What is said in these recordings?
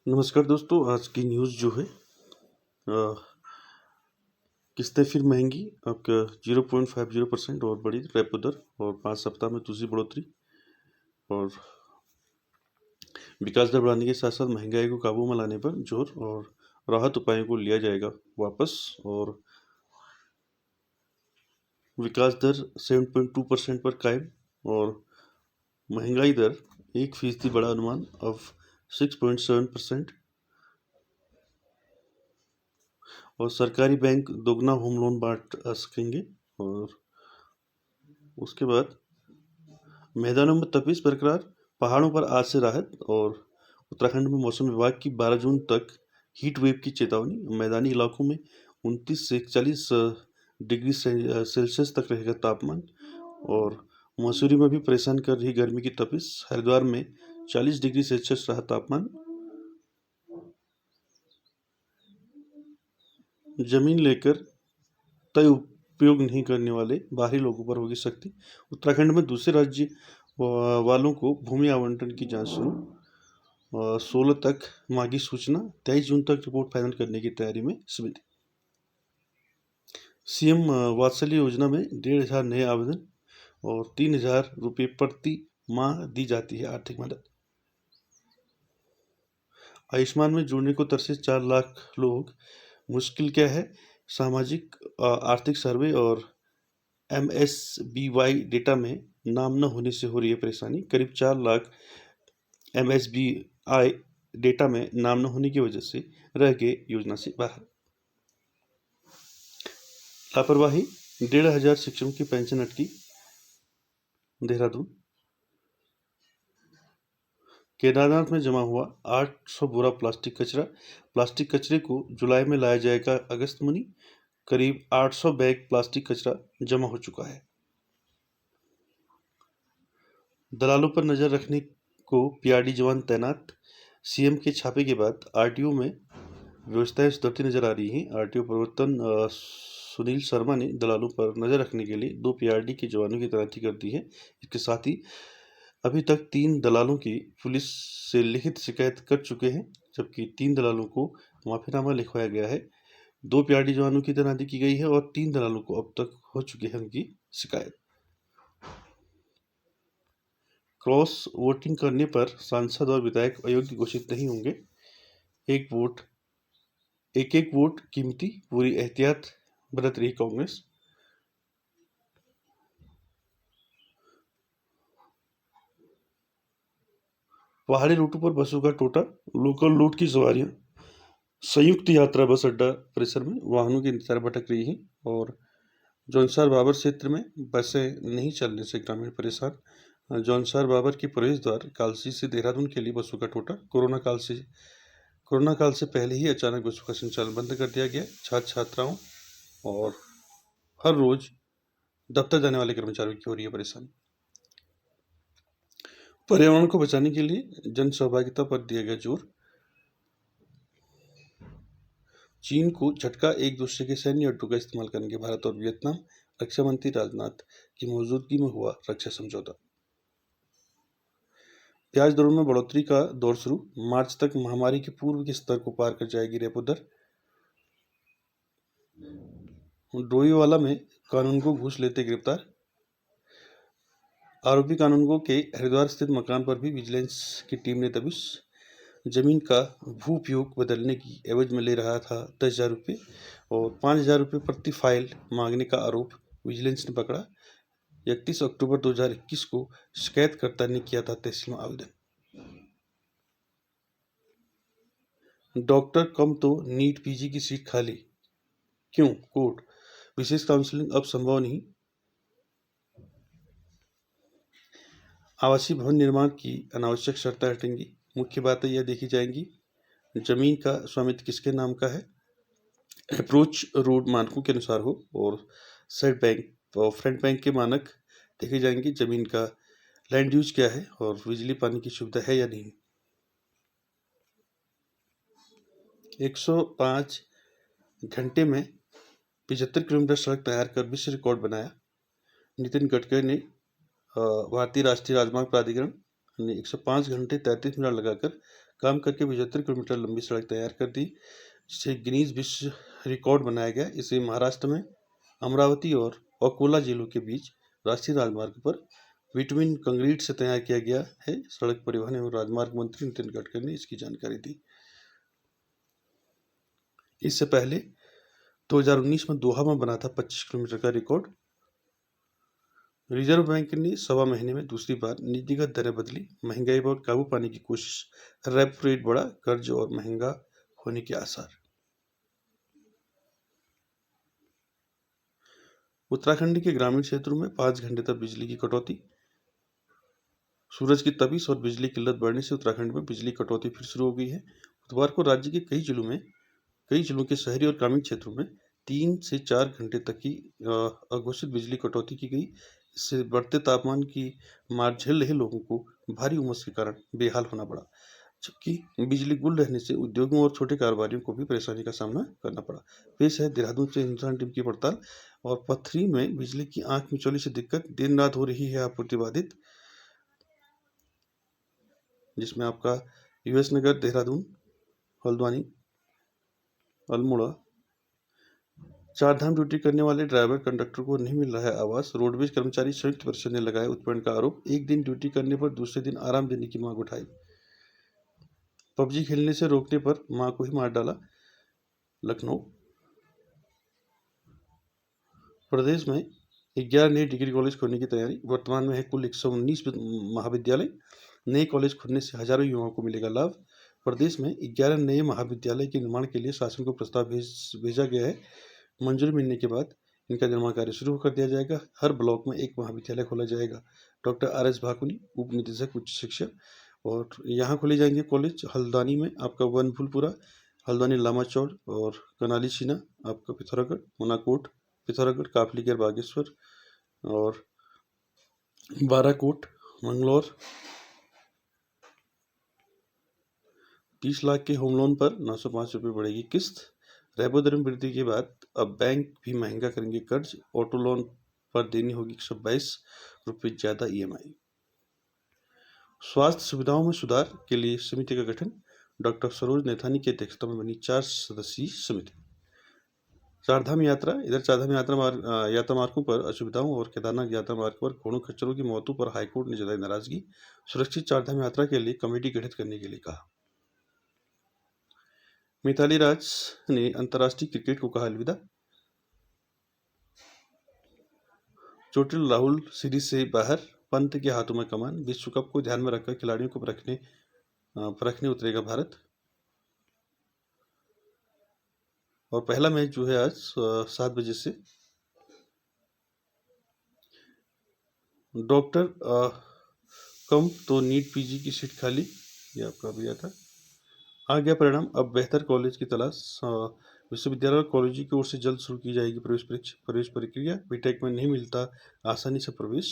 नमस्कार दोस्तों, आज की न्यूज़ जो है अ, किस्तें फिर महंगी। आपका 0.50% और बढ़ी रेपो दर और 5 सप्ताह में दूसरी बढ़ोतरी। और विकास दर बढ़ाने के साथ साथ महंगाई को काबू में लाने पर जोर और राहत उपायों को लिया जाएगा वापस। और विकास दर 7.2% पर कायम और महंगाई दर 1% बढ़ा अनुमान अब 6.7%। और सरकारी बैंक दोगुना होम लोन बांट सकेंगे। और उसके बाद मैदानों में तपिश बरकरार, पहाड़ों पर आज से राहत। और उत्तराखंड में मौसम विभाग की 12 जून तक हीट वेव की चेतावनी। मैदानी इलाकों में 29 से 41 डिग्री सेल्सियस तक रहेगा तापमान। और मसूरी में भी परेशान कर रही गर्मी की तपिश। हरिद्वार में 40 डिग्री सेल्सियस रहा तापमान। जमीन लेकर तय उपयोग नहीं करने वाले बाहरी लोगों पर होगी सख्ती। उत्तराखंड में दूसरे राज्य वालों को भूमि आवंटन की जांच शुरू। 16 तक मांगी सूचना, 23 जून तक रिपोर्ट फाइनल करने की तैयारी में समिति। सीएम वात्सल्य योजना में 1,500 नए आवेदन और 3,000 रुपये प्रति माह दी जाती है आर्थिक मदद। आयुष्मान में जुड़ने को तरसे 4 लाख लोग, मुश्किल क्या है? सामाजिक आर्थिक सर्वे और MSBY डेटा में नाम न होने से हो रही है परेशानी। करीब 4 लाख MSBI डेटा में नाम न होने की वजह से रह गए योजना से बाहर। लापरवाही, 1,500 शिक्षकों की पेंशन अटकी। देहरादून, केदारनाथ में जमा हुआ 800 बोरा प्लास्टिक कचरा। प्लास्टिक कचरे को जुलाई में लाया जाएगा अगस्त मुनी। करीब 800 बैग प्लास्टिक कचरा जमा हो चुका है। दलालों पर नजर रखने को PRD जवान तैनात। सीएम के छापे के बाद RTO में व्यवस्थाएं सुधरती नजर आ रही हैं। RTO प्रवर्तन सुनील शर्मा ने दलालों पर नजर रखने के लिए 2 PRD के जवानों की तैनाती कर दी है। इसके साथ ही अभी तक 3 दलालों की पुलिस से लिखित शिकायत कर चुके हैं, जबकि 3 दलालों को माफीनामा लिखवाया गया है। 2 PRD जवानों की तैनाती की गई है और 3 दलालों को अब तक हो चुकी है उनकी शिकायत। क्रॉस वोटिंग करने पर सांसद और विधायक अयोग्य घोषित नहीं होंगे। एक वोट कीमती, पूरी एहतियात बरत रही कांग्रेस। पहाड़ी रूटों पर बसों का टोटा, लोकल लूट की सवारियां। संयुक्त यात्रा बस अड्डा परिसर में वाहनों की इंतजार भटक रही है। और जौनसार बाबर क्षेत्र में बसें नहीं चलने से ग्रामीण परेशान। जौनसार बाबर की प्रवेश द्वार कालसी से देहरादून के लिए बसों का टोटा। कोरोना काल से पहले ही अचानक बसों का संचालन बंद कर दिया गया। छात्र छात्राओं और हर रोज दफ्तर जाने वाले कर्मचारियों की हो रही है परेशानी। पर्यावरण को बचाने के लिए जन सहभागिता पर दिया गया जोर। चीन को झटका, एक दूसरे के सैन्य अड्डों का इस्तेमाल करेंगे भारत और वियतनाम। रक्षा मंत्री राजनाथ की मौजूदगी में हुआ रक्षा समझौता। ब्याज दरों में बढ़ोतरी का दौर शुरू, मार्च तक महामारी के पूर्व के स्तर को पार कर जाएगी रेपो दर। डोईवाला में कानूनगो घूस लेते गिरफ्तार। आरोपी कानूनगो के हरिद्वार स्थित मकान पर भी विजिलेंस की टीम ने दबिश। जमीन का भू उपयोग बदलने की एवज में ले रहा था 10,000 रुपये और 5,000 रुपये प्रति फाइल मांगने का आरोप विजिलेंस ने पकड़ा। 31 अक्टूबर 2021 को शिकायतकर्ता ने किया था तहसील में आवेदन। डॉक्टर कम तो नीट PG की सीट खाली, क्यों? कोर्ट, विशेष काउंसलिंग अब संभव नहीं। आवासीय भवन निर्माण की अनावश्यक शर्तें हटेंगी। मुख्य बातें यह देखी जाएंगी, जमीन का स्वामित्व किसके नाम का है, अप्रोच रोड मानकों के अनुसार हो और साइड बैंक और फ्रंट बैंक के मानक देखे जाएंगे। जमीन का लैंड यूज क्या है और बिजली पानी की सुविधा है या नहीं। 105 घंटे में 75 किलोमीटर सड़क तैयार कर विश्व रिकॉर्ड बनाया। नितिन गडकरी ने भारतीय राष्ट्रीय राजमार्ग प्राधिकरण ने 105 घंटे 33 मिनट लगाकर काम करके 75 किलोमीटर लंबी सड़क तैयार कर दी, जिसे गिनीज विश्व रिकॉर्ड बनाया गया। इसे महाराष्ट्र में अमरावती और अकोला जिलों के बीच राष्ट्रीय राजमार्ग पर बिटवीन कंक्रीट से तैयार किया गया है। सड़क परिवहन एवं राजमार्ग मंत्री नितिन गडकरी ने इसकी जानकारी दी। इससे पहले 2019 में दोहा में बना था 25 किलोमीटर का रिकॉर्ड। रिजर्व बैंक ने 1.25 महीने में दूसरी बार नीतिगत दरें बदली, महंगाई पर काबू पाने की कोशिश, रेपो रेट बढ़ा, कर्ज और महंगा होने के आसार। उत्तराखंड के ग्रामीण क्षेत्रों में 5 घंटे तक बिजली की कटौती। सूरज की तपिश और बिजली किल्लत बढ़ने से उत्तराखंड में बिजली कटौती फिर शुरू हो गई है। बुधवार को राज्य के कई जिलों के शहरी और ग्रामीण क्षेत्रों में 3 से 4 घंटे तक की अघोषित बिजली कटौती की गई। इससे बढ़ते तापमान की मार झेल रहे लोगों को भारी उमस के कारण बेहाल होना पड़ा, जबकि बिजली गुल रहने से उद्योगों और छोटे कारोबारियों को भी परेशानी का सामना करना पड़ा। पेश है देहरादून से हिंदुस्तान टीवी की पड़ताल। और पथरी में बिजली की आंख मिचौली से दिक्कत, दिन रात हो रही है आपूर्ति बाधित, जिसमें आपका यूएस नगर, देहरादून, हल्द्वानी, अल्मोड़ा, चारधाम ड्यूटी करने वाले ड्राइवर कंडक्टर को नहीं मिल रहा है आवास। रोडवेज कर्मचारी संयुक्त परिषद ने लगाया उत्पीड़न का आरोप। एक दिन ड्यूटी करने पर दूसरे दिन आराम देने की मांग उठाई। पबजी खेलने से रोकने पर मां को ही मार डाला। लखनऊ। प्रदेश में 11 नए डिग्री कॉलेज खोलने की तैयारी। वर्तमान में है कुल 119 महाविद्यालय। नए कॉलेज खुलने से हजारों युवाओं को मिलेगा लाभ। प्रदेश में 11 नए महाविद्यालय के निर्माण के लिए शासन को प्रस्ताव भेजा गया है। मंजूरी मिलने के बाद इनका निर्माण कार्य शुरू कर दिया जाएगा। हर ब्लॉक में एक महाविद्यालय खोला जाएगा। डॉक्टर RS भाकुनी, उप निदेशक उच्च शिक्षा। और यहाँ खोले जाएंगे कॉलेज हल्द्वानी में आपका वनफुलपुरा, हल्द्वानी लामाचौड़ और कनाली सीना, आपका पिथौरागढ़, मनाकोट, पिथौरागढ़, काफलीगढ़, बागेश्वर और बाराकोट, मंगलौर। 30 लाख के होम लोन पर 905 रुपये बढ़ेगी किस्त। रेपो दर में वृद्धि के बाद अब बैंक भी महंगा करेंगे कर्ज। ऑटो लोन पर देनी होगी 122 रुपये ज़्यादा EMI। स्वास्थ्य सुविधाओं में सुधार के लिए समिति का गठन। डॉक्टर सरोज नैथानी की अध्यक्षता में बनी 4 सदस्यीय समिति। चारधाम यात्रा। इधर चारधाम यात्रा मार्गों पर असुविधाओं और केदारनाथ यात्रा मार्ग पर घोड़ों खच्चरों की मौतों पर हाईकोर्ट ने जताई नाराजगी। सुरक्षित चारधाम यात्रा के लिए कमेटी गठित करने के लिए कहा। मिताली राज ने अंतर्राष्ट्रीय क्रिकेट को कहा अलविदा। चोटिल राहुल सीरीज से बाहर, पंत के हाथों में कमान। विश्व कप को ध्यान में रखकर खिलाड़ियों को परखने उतरेगा भारत। और पहला मैच जो है आज 7 बजे से। डॉक्टर कम तो नीट PG की सीट खाली, ये आपका भी था। आ गया परिणाम, अब बेहतर कॉलेज की तलाश। विश्वविद्यालय और कॉलेज की ओर से जल्द शुरू की जाएगी प्रवेश प्रक्रिया। बीटेक में नहीं मिलता आसानी से प्रवेश।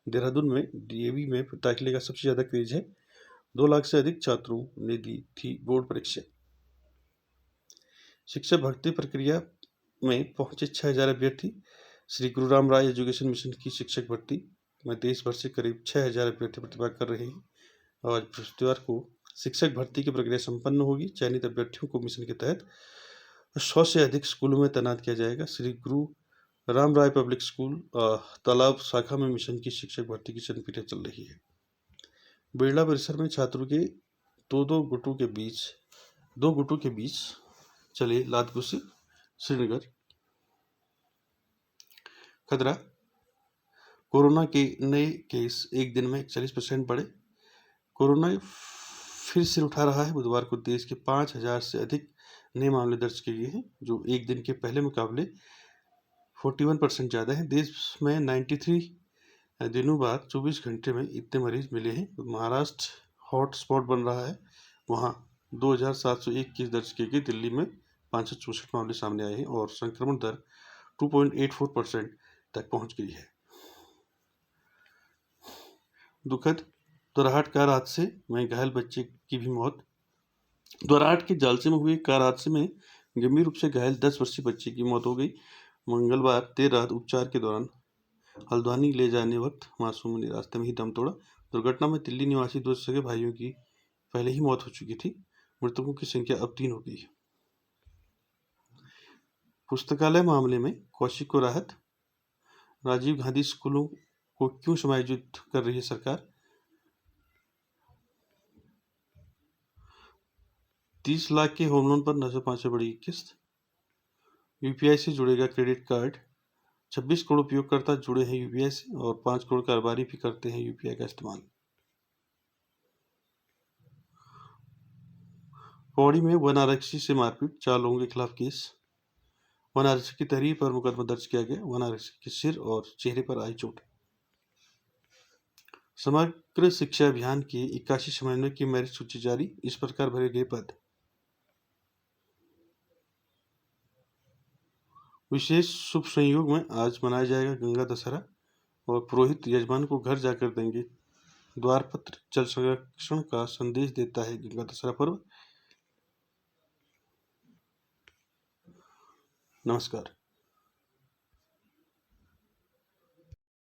देहरादून में DAV में दाखिले का सबसे ज़्यादा क्रेज है। 2 लाख से अधिक छात्रों ने दी थी बोर्ड परीक्षा। शिक्षक भर्ती प्रक्रिया में पहुंचे 6000 अभ्यर्थी। श्री गुरु राम राय एजुकेशन मिशन की शिक्षक भर्ती में देश भर से करीब 6000 अभ्यर्थी प्रतिभा कर रहे हैं। आज बृहस्पतिवार को शिक्षक भर्ती की प्रक्रिया संपन्न होगी। चयनित अभ्यर्थियों को मिशन के तहत 100 से अधिक स्कूलों में तैनात किया जाएगा। श्री गुरु राम राय पब्लिक स्कूल तालाब शाखा में मिशन की शिक्षक भर्ती की चयन प्रक्रिया चल रही है। बिरला परिसर में छात्रों के दो गुटों के बीच चले लात-घुसी। श्रीनगर। खतरा, कोरोना के नए केस एक दिन में 41% बढ़े। कोरोना फिर सिर उठा रहा है। बुधवार को देश के 5000 से अधिक नए मामले दर्ज किए गए हैं, जो एक दिन के पहले मुकाबले 41% ज़्यादा है। देश में 93 दिनों बाद 24 घंटे में इतने मरीज मिले हैं। महाराष्ट्र हॉट स्पॉट बन रहा है, वहाँ 2701 केस दर्ज किए गए। दिल्ली में 564 मामले सामने आए हैं और संक्रमण दर 2.84% तक पहुंच गई है। दुखद, दोराहाट कार हादसे में घायल बच्चे की भी मौत। दोराहाट के जालसे में हुए कार हादसे में गंभीर रूप से घायल 10 वर्षीय बच्चे की मौत हो गई। मंगलवार देर रात उपचार के दौरान हल्द्वानी ले जाने वक्त मासूम ने रास्ते में ही दम तोड़ा। दुर्घटना में दिल्ली निवासी 2 सगे भाइयों की पहले ही मौत हो चुकी थी। मृतकों की संख्या अब 3 हो गई है। पुस्तकालय मामले में कौशिक को राहत। राजीव गांधी स्कूलों को क्यों समायोजित कर रही है सरकार? 30 लाख के होम लोन पर 905 बढ़ी किस्त। यूपीआई से जुड़ेगा क्रेडिट कार्ड। 26 करोड़ उपयोगकर्ता जुड़े हैं यूपीआई से और 5 करोड़ कारोबारी भी करते हैं यूपीआई का इस्तेमाल। पौड़ी में वन आरक्षी से मारपीट, 4 लोगों के खिलाफ केस। वन आरक्षी की तहरीर पर मुकदमा दर्ज किया गया। वन आरक्षी के सिर और चेहरे पर आई चोट। समग्र शिक्षा अभियान के 81 समन्वय की मेरिट सूची जारी। इस प्रकार भरे गए पद। विशेष शुभ संयोग में आज मनाया जाएगा गंगा दशहरा और पुरोहित यजमान को घर जाकर देंगे द्वारपत्र। जल संरक्षण का संदेश देता है गंगा दशहरा पर्व। नमस्कार।